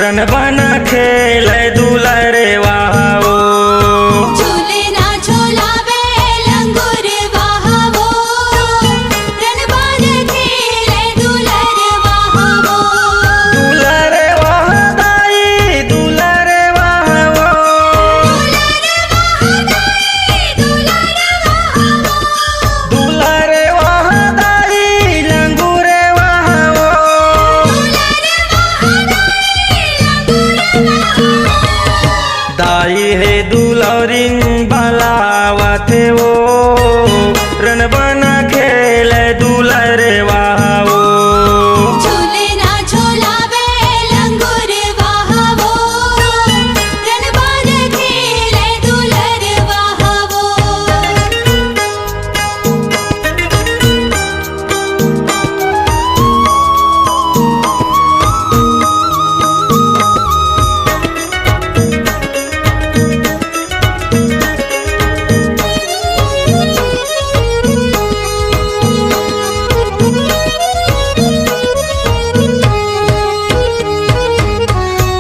रन बना खेल दुलरे वाहो झूलना झूलावे लंगूर वाहो रन बन खेले दुलर वाहो दुलरे वाह दाई दुलरे वाहो दुलरे वाह दाई लंगूरे वाहो दाई है दुलरिन बलावते वो रन बना खेल दुलरे वाहो झूलना झूलावे लंगूर वाहो रन बन खेले दुलर वाहो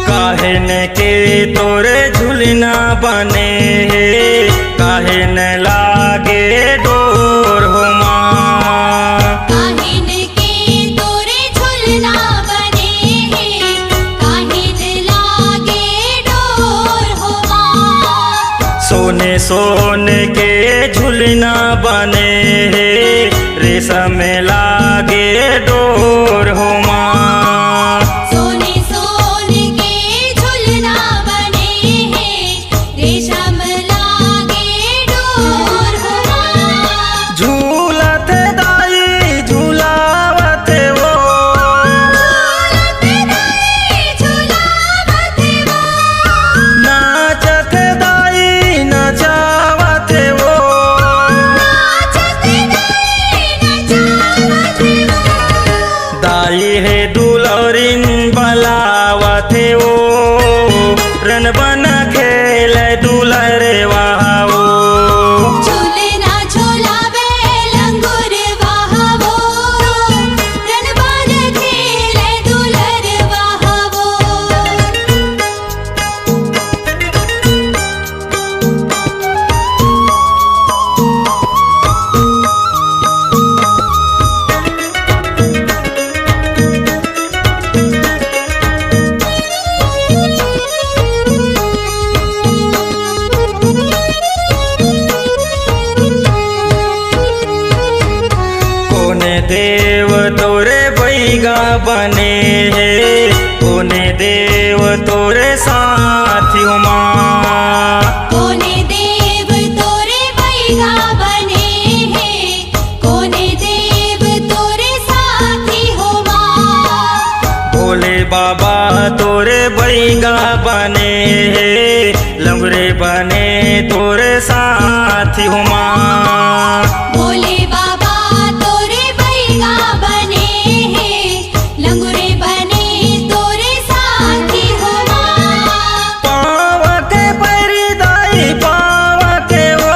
काहे न के तोरे झूलना बने हे काहे न लागे डोर हो माँ काहिन के तोरे झूलना बने हैं काहिन लागे डोर हो माँ सोने सोने के झूलना बने हे रेशम लागे डोर हो माँ सोने सोने के झूलना बने हैं रेशम लागे डोर हो माँ झूलत दाई झूलावत वो नाचत दाई नचावत वो दाई है दुलरिन बलावते वो रन बना खेल दुलरे वाहो झूलना झूलावे लंगूर वाहो रन बन खेले दुलर वाहो कोने देव तोरे बैगा बने हे कोने देव तोरे साथी माँ कोने देव तोरे बैगा बने हैं कोने देव तोरे साथी हो माँ भोले बाबा तोरे बैगा बने हे लंगरे बने तोरे साथी माँ भोले बाबा तोरे बैगा बने हैं लंगूरे बने तोरे साथी हो माँ पाव के परी दाई पाव के वो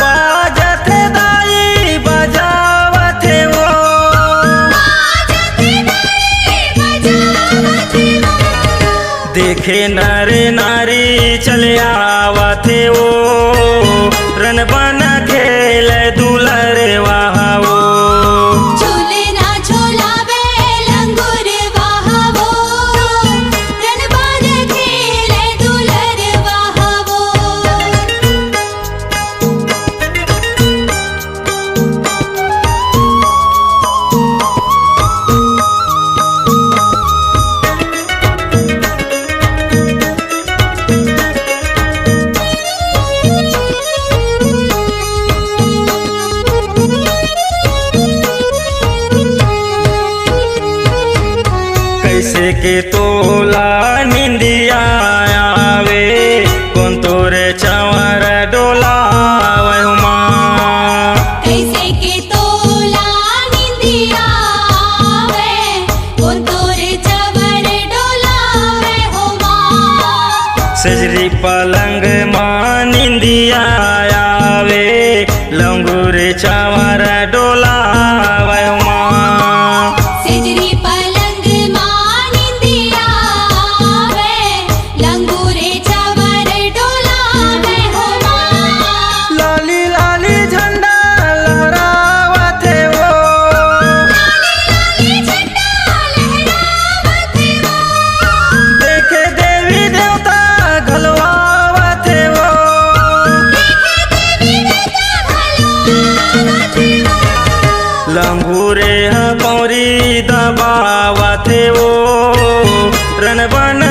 बाजत दाई बजावत वो देखे नर नारी चले आवते वो रन बना खेल दुलरे वाहो झूलना झूलावे लंगूर वाहो रन बन खेले दुलर वाहो कैसे के तोला निंदिया आवे कौन तोरे चवर डोलावे माँ कैसे के तोला निंदिया आवे कौन तोरे चवर डोलावे हो माँ सजरी पलंग माँ निंदिया आवे लंगूर चवर डोलावे माँ लंगूरे पौरी दबावा थे वो रन बन